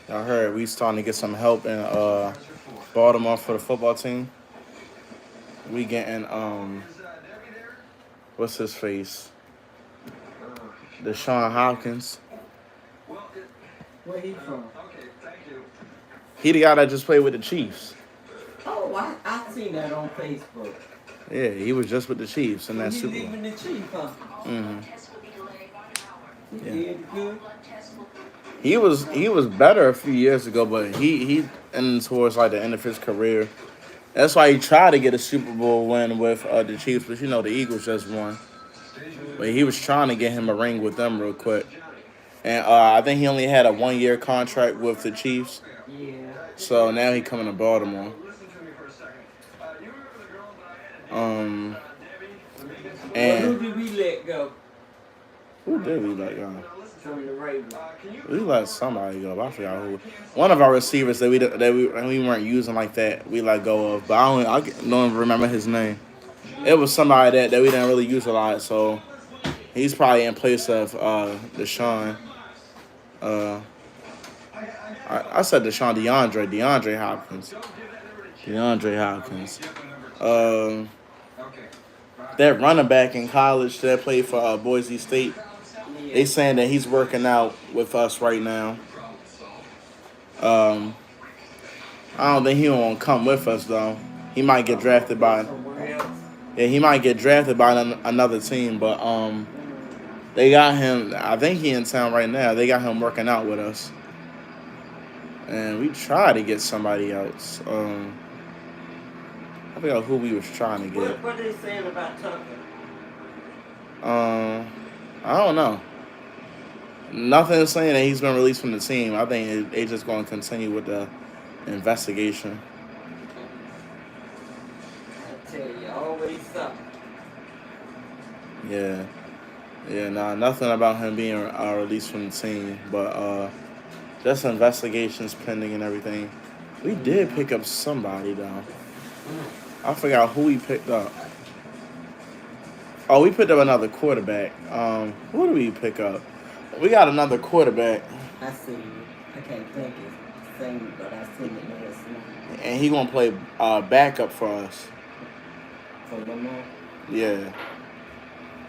I heard we starting to get some help in Baltimore for the football team. We getting what's his face? Deshaun Hopkins. Where he from? He the guy that just played with the Chiefs. Oh, I seen that on Facebook. Yeah, he was just with the Chiefs in So that he Super Bowl. leaving the Chiefs, huh? Mm-hmm. He Yeah. did good. He was better a few years ago, but he ended towards like the end of his career. That's why he tried to get a Super Bowl win with the Chiefs, but the Eagles just won. But he was trying to get him a ring with them real quick. And I think he only had a 1 year contract with the Chiefs. Yeah. So now he coming to Baltimore. Um, Well, and who did we let go who did we let go? from the Ravens? We let somebody go. But I forgot who. One of our receivers that we weren't using like that. We let go of, but I don't even remember his name. It was somebody that we didn't really use a lot. So he's probably in place of Deshaun. Uh, I said Deshaun DeAndre Hopkins. DeAndre Hopkins. Um, that running back in college that played for Boise State. They saying that he's working out with us right now. Um, I don't think he won't come with us though. He might get drafted by Somewhere else. yeah he might get drafted by another team, but they got him. I think he in town right now. They got him working out with us, and we tried to get somebody else. I forgot who we was trying to get. What they saying about Tucker? I don't know. Nothing saying that he's been released from the team. I think they just going to continue with the investigation. I tell you, always something. Yeah, yeah. Nah, nothing about him being released from the team, but just investigations pending and everything. We did pick up somebody though. I forgot who we picked up. Oh, we picked up another quarterback. Who did we pick up? We got another quarterback, I see you. I can't think his thing, but I seen it last night. and he gonna play backup for us. For Lamar. Yeah,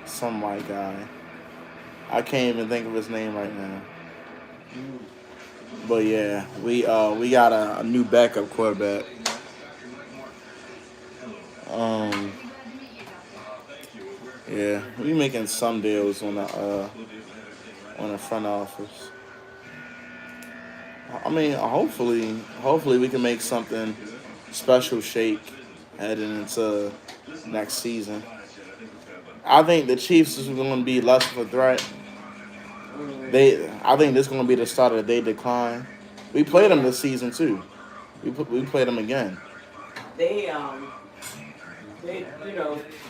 some white guy. I can't even think of his name right now. Mm. But yeah, we got a new backup quarterback. Um, yeah, we making some deals on the front office. I mean, hopefully we can make something special shake heading into next season. I think the Chiefs is going to be less of a threat. I think this is going to be the start of their decline. We played them this season too. We played them again. They they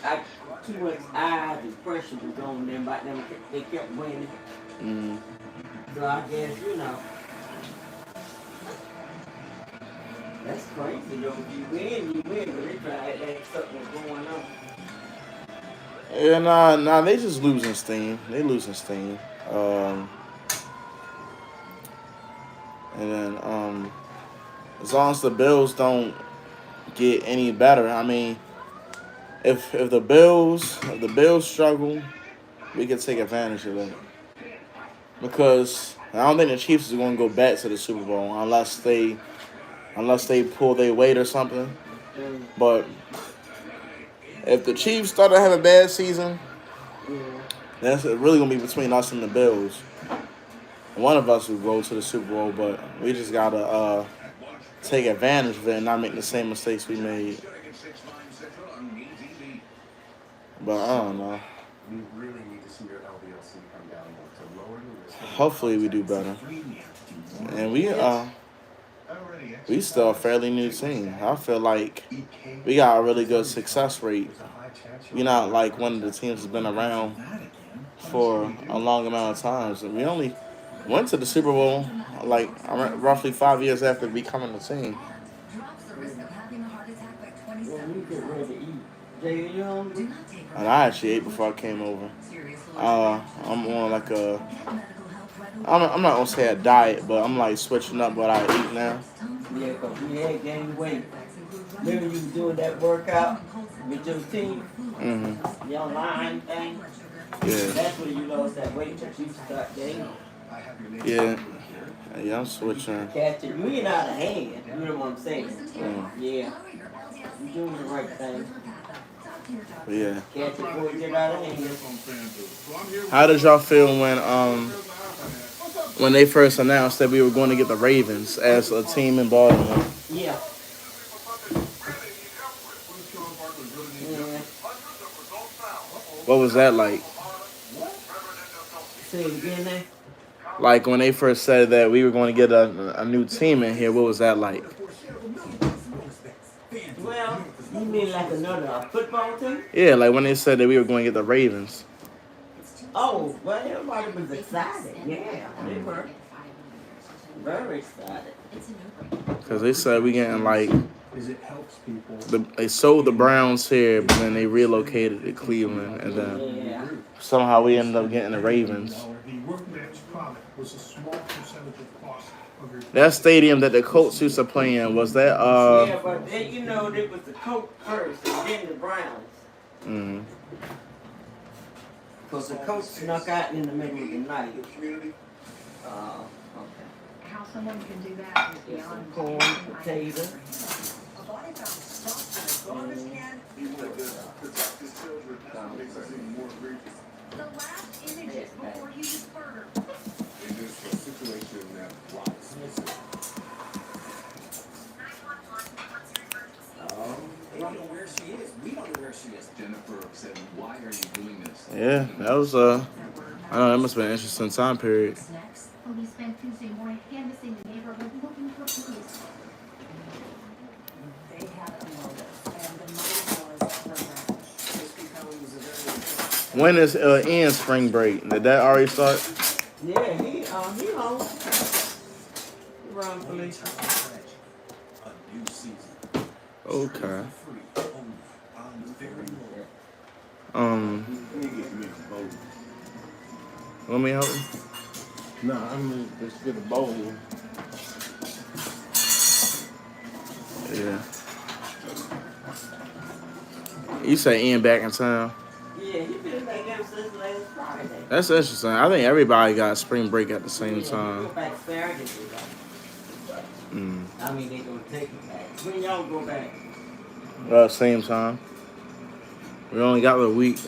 I too much eyes and pressure was on them, but them they kept winning. Mm, So I guess that's crazy though. If you win, but they try to act like something was going on. yeah, nah, they just losing steam. They losing steam. Um, and then as long as the Bills don't get any better, I mean, if the Bills struggle, we can take advantage of that because I don't think the Chiefs are going to go back to the Super Bowl unless they pull their weight or something. Mm, But if the Chiefs start to have a bad season, yeah. that's really going to be between us and the Bills. One of us will go to the Super Bowl, but we just gotta take advantage of it and not make the same mistakes we made. But I don't know. Hopefully we do better. And we still a fairly new team. I feel like we got a really good success rate. We're not like one of the teams that's been around for a long amount of times. And we only went to the Super Bowl like roughly 5 years after becoming the team. Well, we get ready to eat. Jay, you hungry? And I actually ate before I came over. I'm on like I'm not gonna say a diet, but I'm like switching up what I eat now. Yeah, 'cause you had gained weight. Remember you was doing that workout with your team, Hmm. your line thing? Yeah, That's when you lost that weight, but you start gaining. yeah, yeah. I'm switching. Catch it. You ain't out of hand. You know what I'm saying? Mm. Yeah. You doing the right thing. Yeah. Catch it before it get out of hand. How did y'all feel when they first announced that we were going to get the Ravens as a team in Baltimore? Yeah. Yeah. What was that like? Say it again there. Like when they first said that we were going to get a new team in here, what was that like? Well, you mean like another football team? Yeah, like when they said that we were going to get the Ravens. Oh, well, everybody was excited. Yeah, they were very excited. Because they said we getting like, they sold the Browns here, but then they relocated to Cleveland. And then Yeah. somehow we ended up getting the Ravens. That stadium that the Colts used to play in, was that, Yeah, but then, you know, it was the Colts first and then the Browns. mm, Because the Colts snuck out in the middle of the night. Okay. How someone can do that is Get some beyond corn, anything I potato. The last images before he was murdered. They don't know where she is. We don't know where she is. Jennifer said, "Why are you doing this?" yeah, that was, I don't know, that must have been an interesting time period. Next, police spent Tuesday morning canvassing the neighborhood looking for police. They had a motive, and the motive was revenge. This becomes a very When is Ian's spring break? Did that already start? Yeah, he home. Run, police. a new season. Okay. Free only on very low. Let me help you. No, I'm gonna just get a bowl. Yeah. You say Ian back in town? Yeah, he been back ever since last Friday. That's interesting. I think everybody got spring break at the same Yeah, time. he go back Saturday. Mm. I mean, they gonna take it back. When y'all go back? Same time. We only got a week.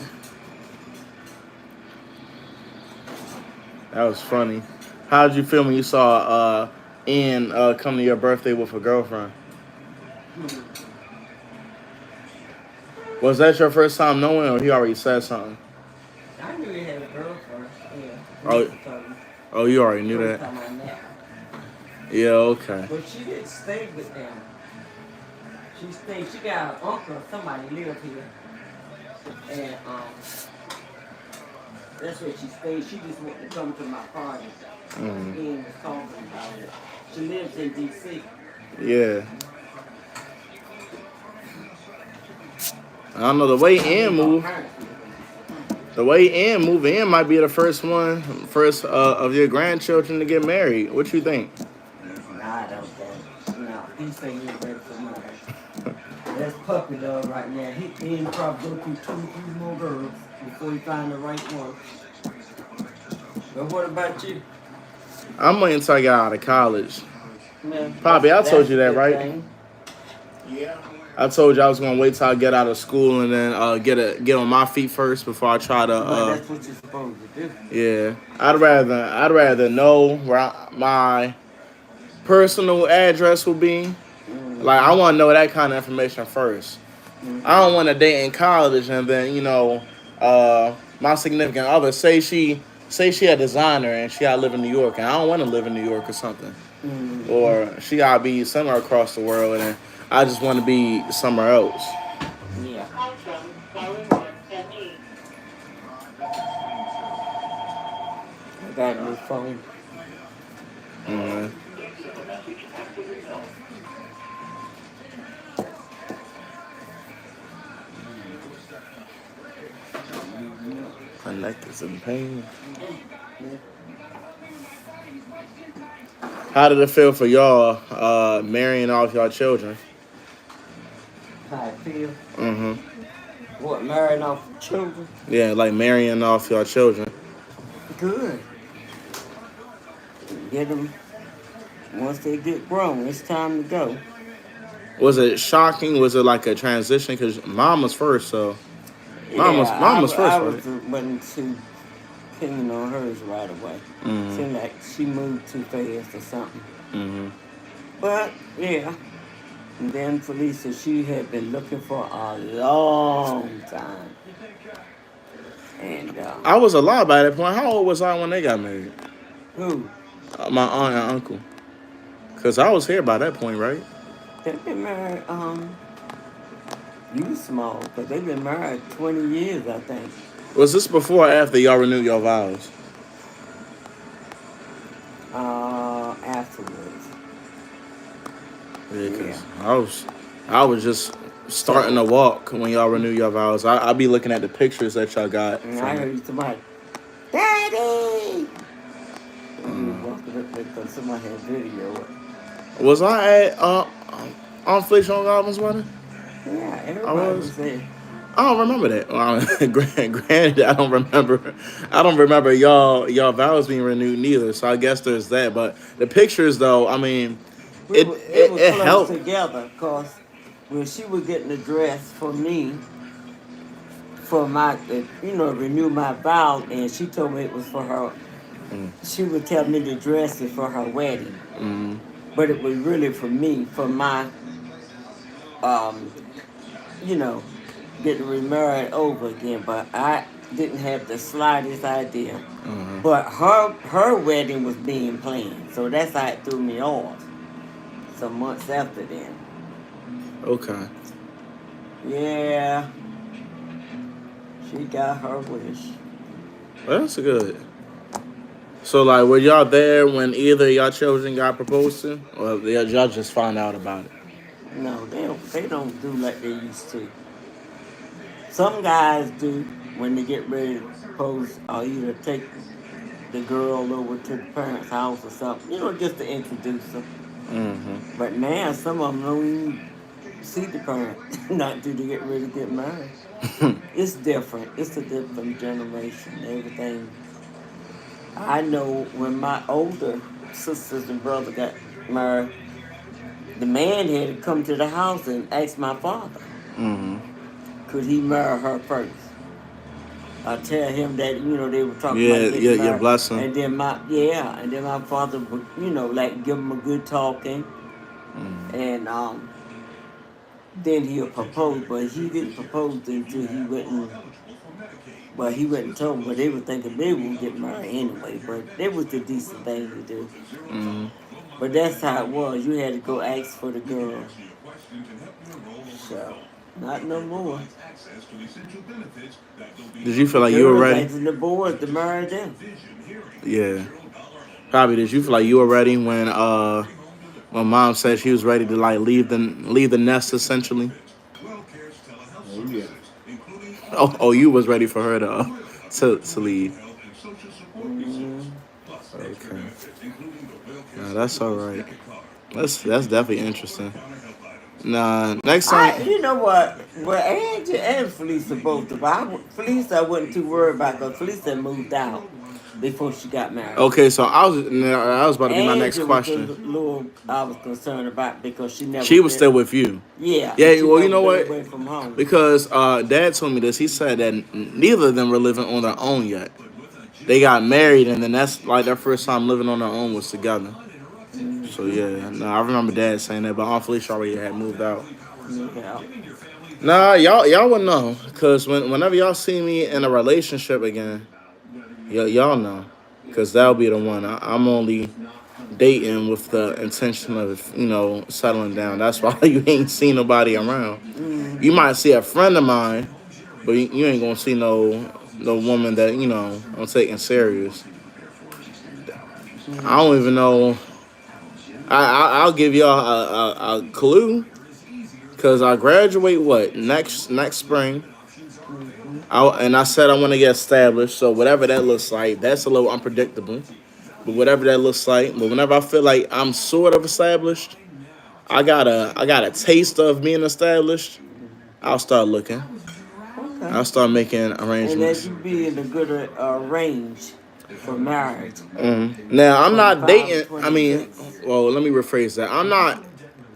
That was funny. How did you feel when you saw Ian come to your birthday with a girlfriend? Was that your first time knowing, or he already said something? I knew he had a girlfriend. Yeah. Oh. Oh, you already knew First that? time I met her. Yeah, okay. But she didn't stay with them. She stayed. She got an uncle or somebody live here, and that's where she stayed. She just went to come to my party. Mm. Ian was talking about it. She lives in D.C. Yeah. I don't know, the way Ian moved. The way Ian moved, Ian might be the first of your grandchildren to get married. What you think? I don't think. No, these things ain't ready for mine. That's puppy love right now. He'll probably go through 2 or 3 more girls before he find the right one. But what about you? I'm waiting until I get out of college. Man, Poppy, I told that's you that, a good right? thing. Yeah. I told you I was gonna wait till I get out of school and then get on my feet first before I try But to. that's what you're supposed to do. Yeah, I'd rather know where my personal address will be. Like I want to know that kind of information first. I don't want to date in college and then my significant other say she a designer and she gotta live in New York and I don't want to live in New York or something, or she gotta be somewhere across the world and I just want to be somewhere else. Yeah. I got a new phone. Mm-hmm. Connectors in pain. How did it feel for y'all marrying off y'all children? How I feel. Mm-hmm. What, marrying off children? Yeah, like marrying off y'all children. Good. Get them, once they get grown, it's time to go. Was it shocking? Was it like a transition? Because mom was first, so mom was first, I right? wasn't too keen on hers right away. Mm-hmm. Seemed like she moved too fast or something. Mm-hmm. But, yeah. And then Felicia, she had been looking for a long time. And, I was alive by that point. How old was I when they got married? who? My aunt and uncle. Because I was here by that point, right? They've been married, you was small, but they've been married 20 years, I think. Was this before or after y'all renewed your vows? Afterwards. Yeah, because I was just starting to walk when y'all renewed your vows. I be looking at the pictures that y'all got. And I heard somebody, Daddy! And you was walking up there because somebody had video. Was I at on Felicia and Godwin's wedding? Yeah, everybody was there. I don't remember that. Well, granted, I don't remember y'all vows being renewed neither. So I guess there's that. But the pictures, though, I mean, It was it close helped. together because when she was getting the dress for me, for my, renew my vow, and she told me it was for her. She would tell me the dress is for her wedding, but it was really for me, for my, getting remarried over again. But I didn't have the slightest idea. But her wedding was being planned, so that's how it threw me off. Some months after then. Okay. Yeah. She got her wish. Well, that's good. So, like, were y'all there when either of y'all children got proposed to? Or y'all just found out about it? No, they don't do like they used to. Some guys do when they get ready to propose, or either take the girl over to the parents' house or something, just to introduce them. Mm-hmm. But now some of them don't even see the parents, not till they get ready to get married. It's different. It's a different generation. Everything. I know when my older sisters and brother got married, the man had to come to the house and ask my father, could he marry her first? I tell him that, they were talking about getting married. Your blessing. And then my father would, like give him a good talking. And then he'll propose, but he didn't propose until he went and told them, but they were thinking they would get married anyway, but it was the decent thing to do. But that's how it was. You had to go ask for the girl. So, not no more. Did you feel like you were ready? Asking the boys to marry them. Yeah. Probably. Did you feel like you were ready when mom said she was ready to like leave the nest essentially? Oh, yeah. Oh, you was ready for her to leave. Okay. Nah, that's all right. That's definitely interesting. Nah, next time. You know what? Well, Angie and Felicia both. Felicia I wasn't too worried about because Felicia moved out before she got married. Okay, so I was about to be my next Angie question. was the little I was concerned about because she never. She was still with you. Yeah. Yeah. she Well, you never know been what? Away from home. Because Dad told me this. He said that neither of them were living on their own yet. They got married, and then that's like their first time living on their own was together. So yeah, no, I remember Dad saying that, but Aunt Felicia already had moved out. Yeah. Nah, y'all wouldn't know, cause whenever y'all see me in a relationship again, y'all know, cause that'll be the one. I'm only dating with the intention of settling down. That's why you ain't seen nobody around. You might see a friend of mine, but you ain't gonna see no woman that I'm taking serious. I don't even know. I'll give y'all a clue, cause I graduate next spring. I said I want to get established, so whatever that looks like, that's a little unpredictable. but whatever that looks like. But whenever I feel like I'm sort of established, I got a taste of being established. I'll start looking. Okay. I'll start making And that arrangements. you be in a good range for marriage. Now I'm not 25, dating. I mean, 26. well, let me rephrase that. I'm not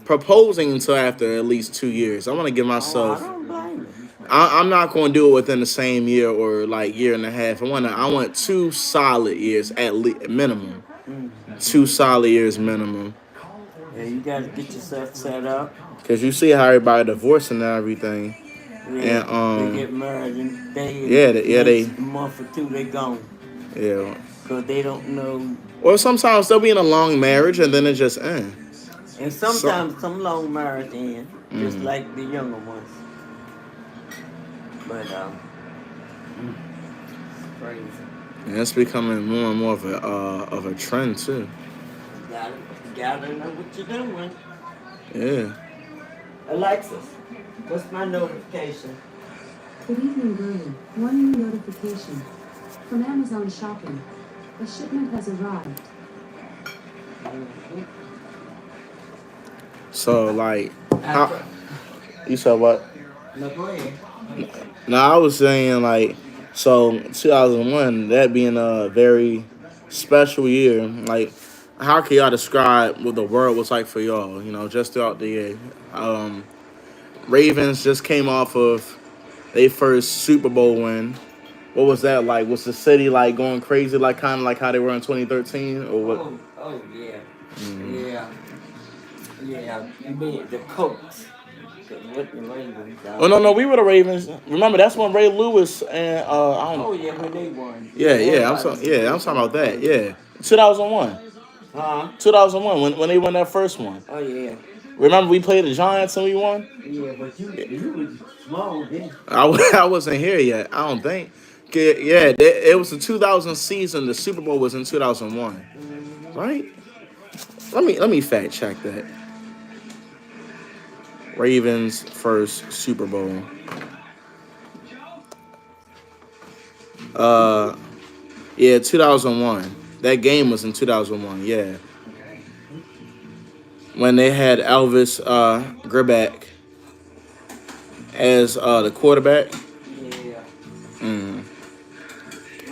proposing until after at least 2 years. I want to give Oh, I myself. don't blame you. I'm not going to do it within the same year or like year and a half. I want 2 solid years at least minimum. 2 solid years minimum. Yeah, you gotta get yourself set up. Cause you see how everybody divorcing and everything, Yeah, and they get married and they next month or two they gone. yeah. Cause they don't know. Or sometimes they'll be in a long marriage and then it just ends. And sometimes some long marriage end, just like the younger ones. But it's crazy. And it's becoming more and more of a trend too. You gotta know what you're doing. Yeah. Alexis, what's my notification? Good evening, Berlin. One new notification. From Amazon Shopping. A shipment has arrived. So like, how, you said what? No, go ahead. No, I was saying like, so 2001, that being a very special year. Like, how can y'all describe what the world was like for y'all? You know, just throughout the year. Ravens just came off of their first Super Bowl win. What was that like? Was the city like going crazy, like kind of like how they were in 2013, or what? Oh yeah. Yeah. You mean the Colts? With the Ravens. Oh no, we were the Ravens. Remember that's when Ray Lewis and I don't. Oh yeah, when they won. I'm talking about that. Yeah, 2001. Huh? 2001 when they won that first one. Oh yeah. Remember we played the Giants and we won. Yeah, but you was small then. I wasn't here yet. I don't think. Yeah, it was the 2000 season. The Super Bowl was in 2001, right? Let me fact check that. Ravens first Super Bowl. Yeah, 2001. That game was in 2001. Yeah, when they had Elvis Grbac as the quarterback. Yeah. Mm.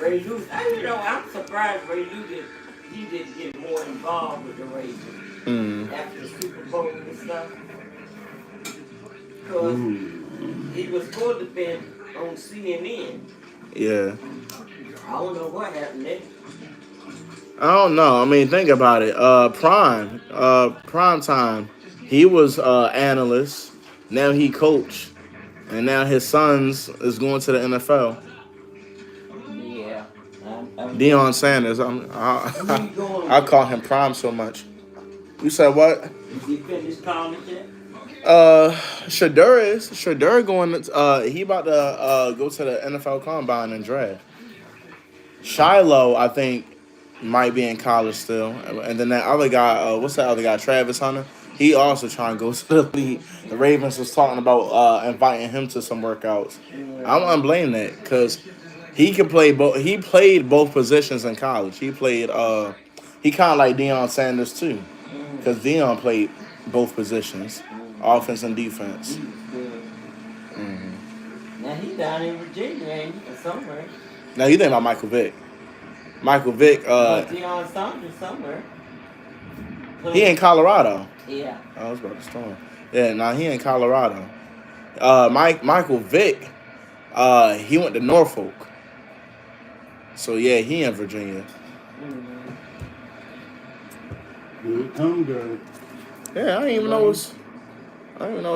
Ray Lewis, I'm surprised Ray Lewis he didn't get more involved with the Ravens after the Super Bowl and stuff. Because he was supposed to be on CNN. Yeah. I don't know what happened there. I don't know. I mean, think about it. Prime time. He was analyst. Now he coach, and now his sons is going to the NFL. Yeah. Deion Sanders. I call him Prime so much. You said what? Did he finish college yet? Shadur going. He about to go to the NFL Combine and draft. Shiloh, I think, might be in college still, and then that other guy. What's that other guy? Travis Hunter. He also trying to go to the league. The Ravens was talking about inviting him to some workouts. I wouldn't blame that because he can play both. He played both positions in college. He played. He kind of like Deion Sanders too, because Deion played both positions, offense and defense. Now he down in Virginia, ain't he, or somewhere? Now you think about Michael Vick. Michael Vick. Deion Sanders somewhere. He in Colorado. Yeah. I was about to storm. Yeah, now he in Colorado. Michael Vick, he went to Norfolk. So yeah, he in Virginia. Good come good. Yeah, I didn't even know it's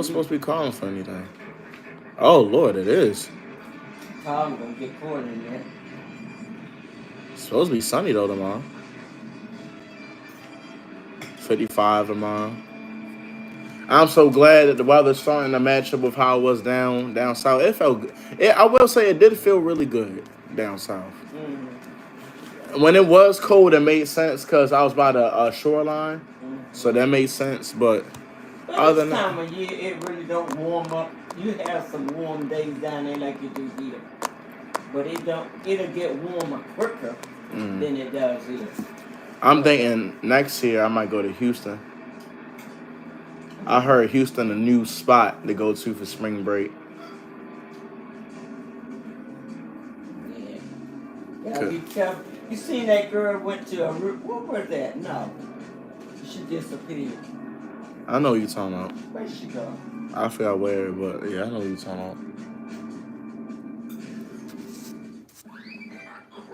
supposed to be calling for anything. Oh Lord, it is. Tom gonna get caught in there. It's supposed to be sunny though tomorrow. 55 tomorrow. I'm so glad that the weather's starting to match up with how it was down south. It felt good. I will say it did feel really good down south. When it was cold, it made sense because I was by the shoreline, so that made sense. But other than this that, time of year, it really don't warm up. You have some warm days down there like you do here, but it don't. It'll get warmer quicker than it does here. I'm thinking next year I might go to Houston. I heard Houston a new spot to go to for spring break. Yeah. Gotta be careful. You seen that girl went to a what was that? No. She disappeared. I know what you're talking about. Where'd she go? I forgot where, but yeah, I know what you're talking about.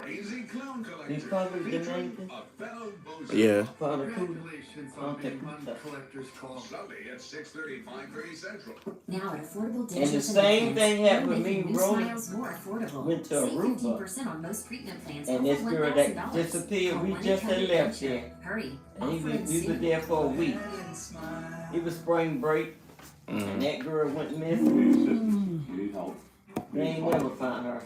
Crazy clown These collector. public Dominican? A fellow bozo. Yeah. Father Cooper. Congratulations I'll on take being on the that. collector's call. Sunday at 6:30, 5:30 Central. Now at affordable And the dentures same implants, thing we're happened with me making and new Roland. smiles more affordable. Went to Save Aruba. 15% on most treatment plans And over this girl that $1,000. disappeared, Call we just had 1-800 left Denture. there. Hurry. And we Offering was soon. there for a week. It was spring break, and Mm. that girl went missing. You need help? They ain't never found her.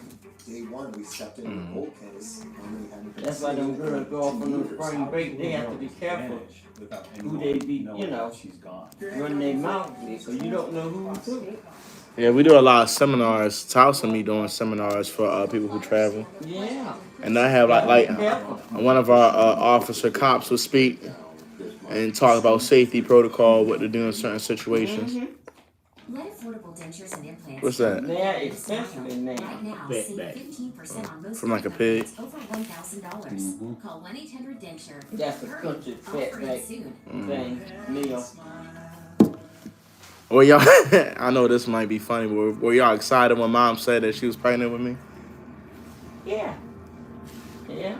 Day one, we stepped in the old case, and we hadn't been That's why them seen girls go off on the spring break. They have to be careful who they be, you know, running their mouth with, so you don't know who's who. Yeah, we do a lot of seminars. Taos and me doing seminars for people who travel, Yeah. and I have like Careful. one of our officer cops will speak and talk about safety protocol, what to do in certain situations. Mhm. Let affordable dentures and implants. What's that? They're expensive in there. Right now, Bet save back. 15% on most From like a treatment pig? plans over $1,000. Call 1-800 Denture. That's a Hurry. country Offering fatback soon. thing, meal. Well, y'all, I know this might be funny, but were y'all excited when Mom said that she was pregnant with me? Yeah. Yeah.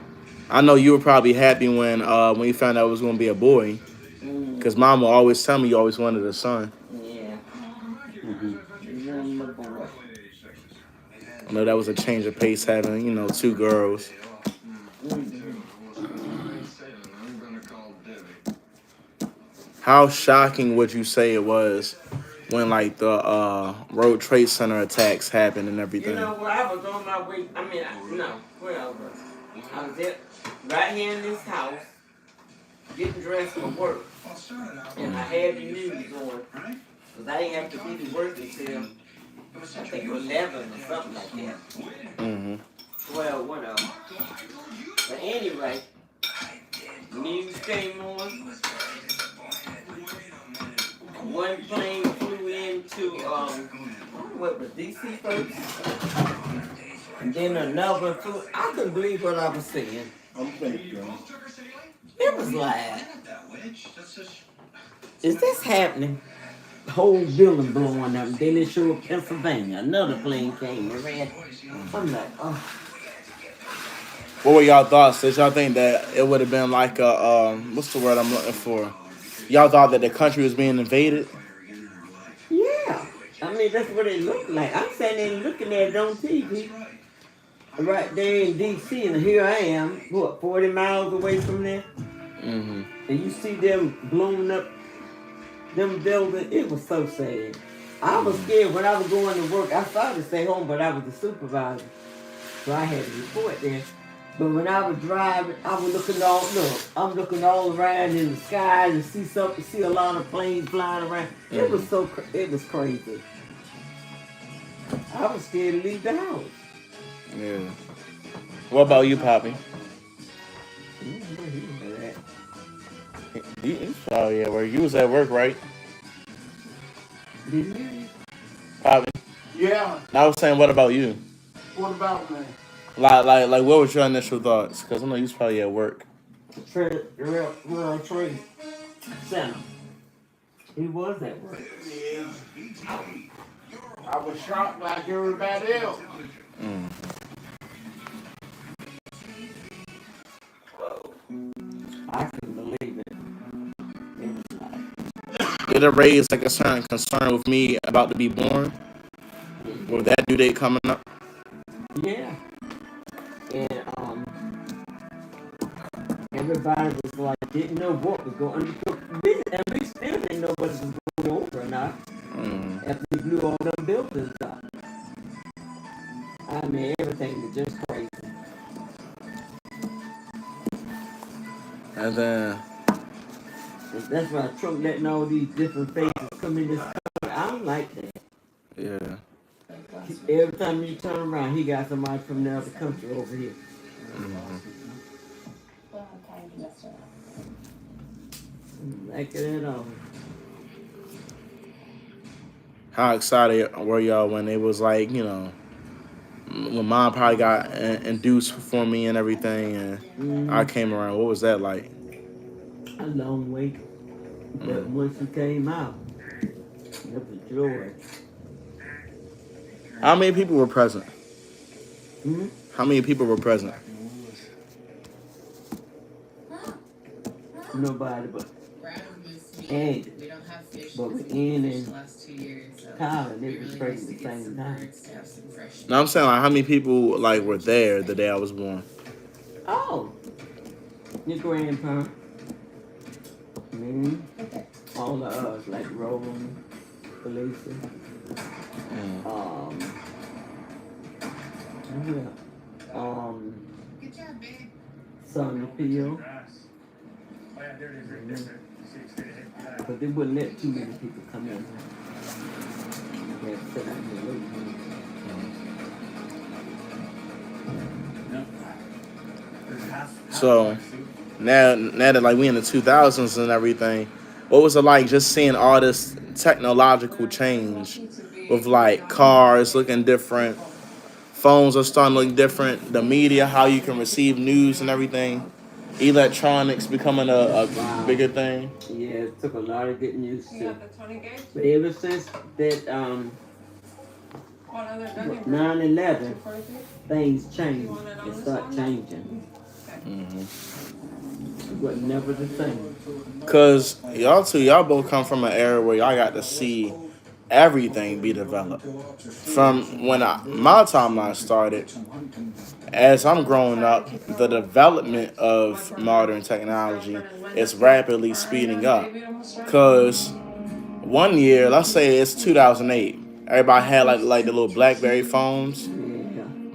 I know you were probably happy when you found out it was going to be a boy, Mm, because Mom will always tell me you always wanted a son. yeah. Mm-hmm. Young boy. I know that was a change of pace having, 2 girls. Mhm. I'm gonna call Debbie. How shocking would you say it was when like the World Trade Center attacks happened and everything? You know what? I was on my way. Where I was. I was right here in this house, getting dressed for work. And I had the news on. Because I didn't have to be to work until, I think, 11 or something like that. Mm-hmm. 12, whatever. But anyway, news came on. One plane flew into, what was DC first? And then another flew. I couldn't believe what I was seeing. I'm thinking. It was like, is this happening? The whole building blowing up. Then it showed Pennsylvania. Another plane came and ran. I'm like, oh. What were y'all thoughts? Did y'all think that it would have been like a what's the word I'm looking for? Y'all thought that the country was being invaded? Yeah. I mean, that's what it looked like. I'm sitting there looking at it on TV. Right there in D.C. and here I am, 40 miles away from there? Mm-hmm. And you see them blowing up them buildings. It was so sad. I was scared when I was going to work. I started to stay home, but I was the supervisor. So I had to report there. But when I was driving, I was looking I'm looking all around in the sky and see a lot of planes flying around. It was it was crazy. I was scared to leave the house. Yeah. What about you, Poppy? Oh yeah, where you was at work, right? Did you? Poppy. Yeah. I was saying, what about you? What about me? Like, what was your initial thoughts? Because I know you was probably at work. World Trade Center. He was at work. Yeah. I was shocked like everybody else. Mm. I couldn't believe it. It was like, Did it raise like a certain concern with me about to be born? With that due date coming up? yeah. And everybody was like, didn't know what was going on. And we still didn't know what was going on or not. Mm. After we blew all them buildings up. I mean, everything was just crazy. And then, That's why Trump letting all these different faces come in this country. I don't like that. yeah. Every time you turn around, he got somebody from the other country over here. Mm-hmm. Like it all. How excited were y'all when it was like, you know, when mom probably got induced for me and everything, and I came around? What was that like? A long way. But once you came out, it was joy. How many people were present? Hmm? How many people were present? Nobody but Andy. But with Ian and Tyler, they was present at the same time. No, I'm saying like how many people like were there the day I was born? Oh, your grandpa. Me, all of us, like Roland, Felicia, who else? Sonia Peel. But they wouldn't let too many people come in. They had to sit out here waiting. So now that like we in the 2000s and everything, what was it like just seeing all this technological change with like cars looking different, phones are starting to look different, the media, how you can receive news and everything, electronics becoming a bigger thing? Yeah, it took a lot of getting used to. But ever since that 9/11, things changed. It started changing. It was never the same. Cause y'all both come from an era where y'all got to see everything be developed. From when my timeline started, as I'm growing up, the development of modern technology is rapidly speeding up. Cause one year, let's say it's 2008, everybody had like the little BlackBerry phones. Yeah.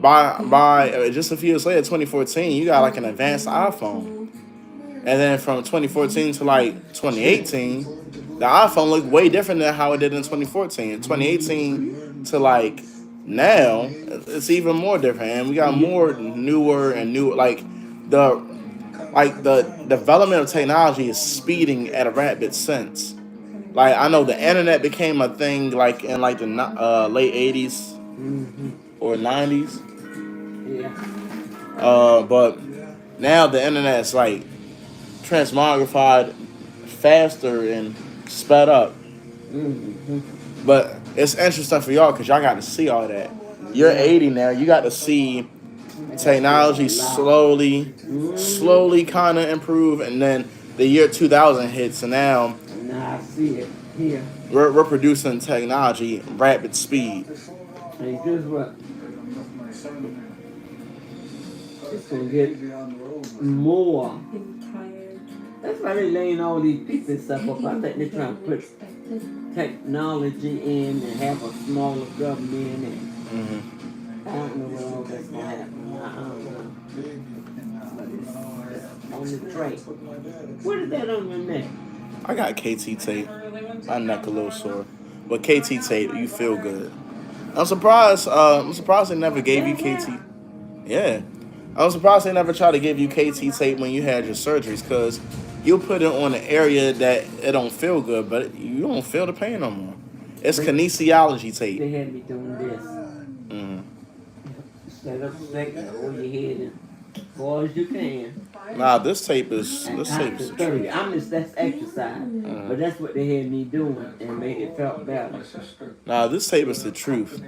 By just a few years later, 2014, you got like an advanced iPhone. And then from 2014 to like 2018, the iPhone looked way different than how it did in 2014. 2018 to like now, it's even more different, and we got more newer and new. Like the development of technology is speeding at a rapid sense. Like I know the internet became a thing like in like the late 80s or 90s. Yeah. But now the internet's like transmogrified faster and sped up. But it's interesting for y'all because y'all got to see all that. You're 80 now. You got to see technology slowly kind of improve, and then the year 2000 hits, and now I see it here. we're producing technology rapid speed. And guess what? It's gonna get more. That's why they laying all these pieces and stuff up. I think they're trying to put technology in and have a smaller government, and I don't know what all that's gonna happen. I don't know. It's on the train. What is that on your neck? I got KT tape. My neck a little sore, but KT tape, you feel good. I'm surprised they never gave you KT. Yeah. I'm surprised they never tried to give you KT tape when you had your surgeries, because you'll put it on an area that it don't feel good, but you don't feel the pain no more. It's kinesiology tape. They had me doing this. Set up a second, hold your head in as far as you can. Nah, this tape is That's exercise. But that's what they had me doing and made it felt better. Nah, this tape is the truth.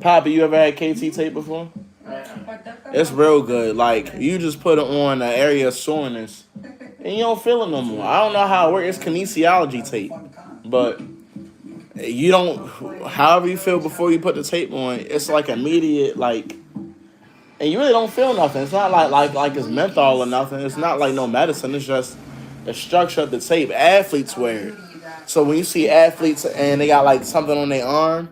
Poppy, you ever had KT tape before? It's real good. Like, you just put it on an area of soreness and you don't feel it no more. I don't know how it works. It's kinesiology tape. But you don't, however you feel before you put the tape on, it's like immediate, like, and you really don't feel nothing. It's not like it's menthol or nothing. It's not like no medicine. It's just the structure of the tape. Athletes wear it. So when you see athletes and they got like something on their arm,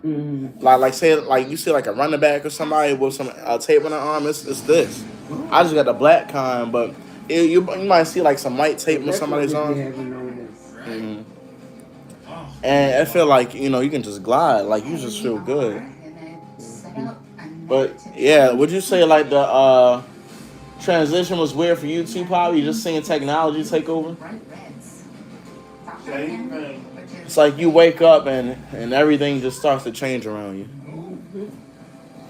like say like you see like a running back or somebody with some tape on their arm, it's this. I just got the black kind, but you might see like some white tape on somebody's arm. And I feel like, you know, you can just glide, like you just feel good. But yeah, would you say like the transition was weird for you too, probably just seeing technology take over? Bright reds. Same thing. It's like you wake up and everything just starts to change around you.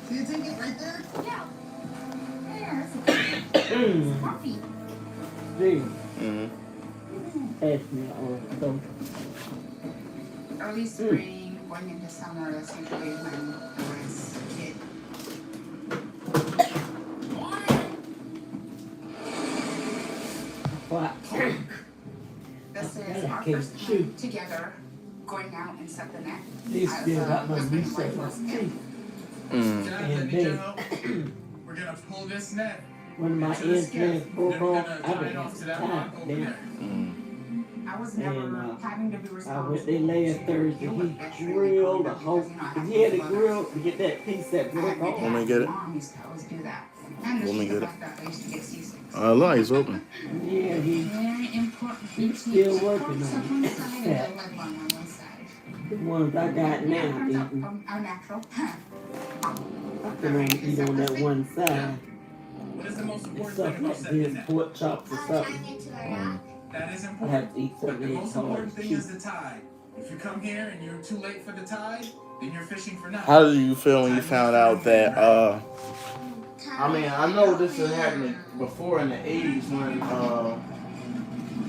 See you take it right there? Yeah. There's coffee. Steve, Mm-hmm. ask me on something. Early spring, going into summer, that's usually when the reds hit. What? This is I our can't first shoot. time together, going out and stuff the net. These still got my husband and research wife was in. Mm. And then We're gonna pull this net. when my implants broke off, I didn't have time. Then I was never And, having to be I responsible. went there last Thursday. He drilled the whole. He had to grill to get that piece that broke off. Let me get it. Mom used to always do that. And Let me the get it. fact that I used to get seasick. Look, he's open. Yeah, he Very important. he's still working Parts on on one it. side I and live on one side. The ones I got now, eating. Our natural. I can only eat on that one side. What is the most It's important stuff thing about like setting this, net? pork chops or something. That is I important. have to eat But something the that's most hard important to thing chew. is the tide. If you come here and you're too late for the tide, then you're fishing for nothing. How did you feel when you found out that, I mean, I know this was happening before in the 80s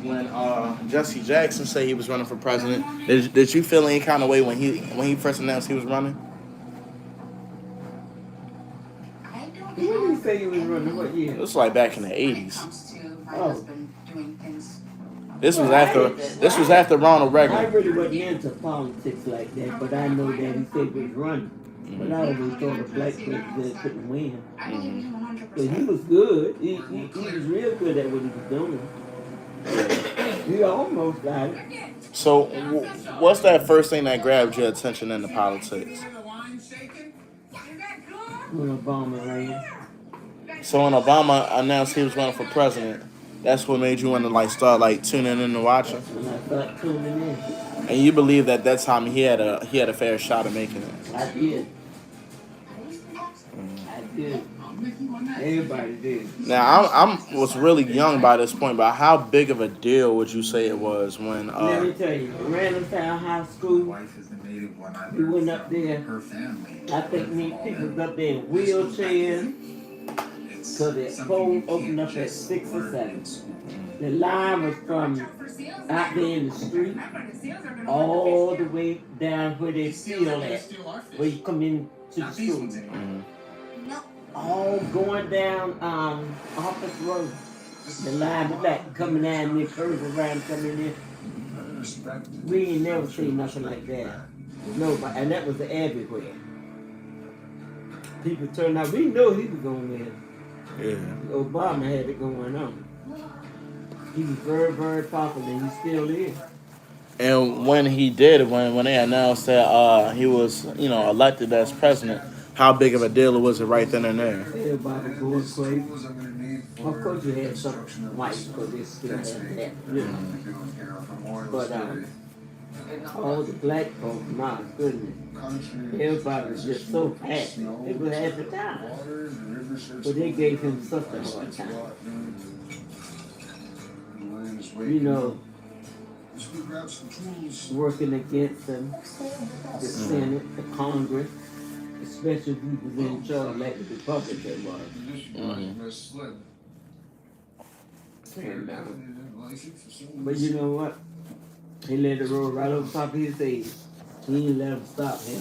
when Jesse Jackson said he was running for president. Did you feel any kind of way when he first announced he was running? I don't When did you have say you was running? What It year? was like back in the when it 80s. comes to my Oh. husband doing things. This was after Ronald I Reagan. really wasn't into politics like that, but I know that he said he was running. But I always thought a black president couldn't win. I believe in him But he 100%. was good. He was real good at what he was doing. He almost got it. So, what's that first thing that grabbed your attention in the politics? When Obama ran. So when Obama announced he was running for president, that's what made you want to like start like tuning in and watching. When I started tuning in, And you believe that time he had a fair shot of making it. I did. I did. Everybody did. Now I'm was really young by this point, but how big of a deal would you say it was when Let me tell you, Randallstown High School, we went up there. I think me people was up there in wheelchairs. So the poll opened up at 6 or 7. The line was from out there in the street all the way down where they still at, where you come in to the school. All going down Office Road. The line was like coming down there, curve around coming in. We ain't never seen nothing like that. Nobody, and that was everywhere. People turned out. We knew he was gonna win. Yeah. Obama had it going on. He was very, very popular, and he still is. And when he did, when they announced that he was elected as president, how big of a deal was it right then and there? Everybody going crazy. Of course, you had some white, because they still have that. You know. But all the black folks, my goodness, everybody was just so happy. It was at the time. But they gave him such a hard time. You know, working against them, the Senate, the Congress, especially if he was in charge like the Republican was. And, but you know what? He let it roll right over top of his head. He didn't let him stop him.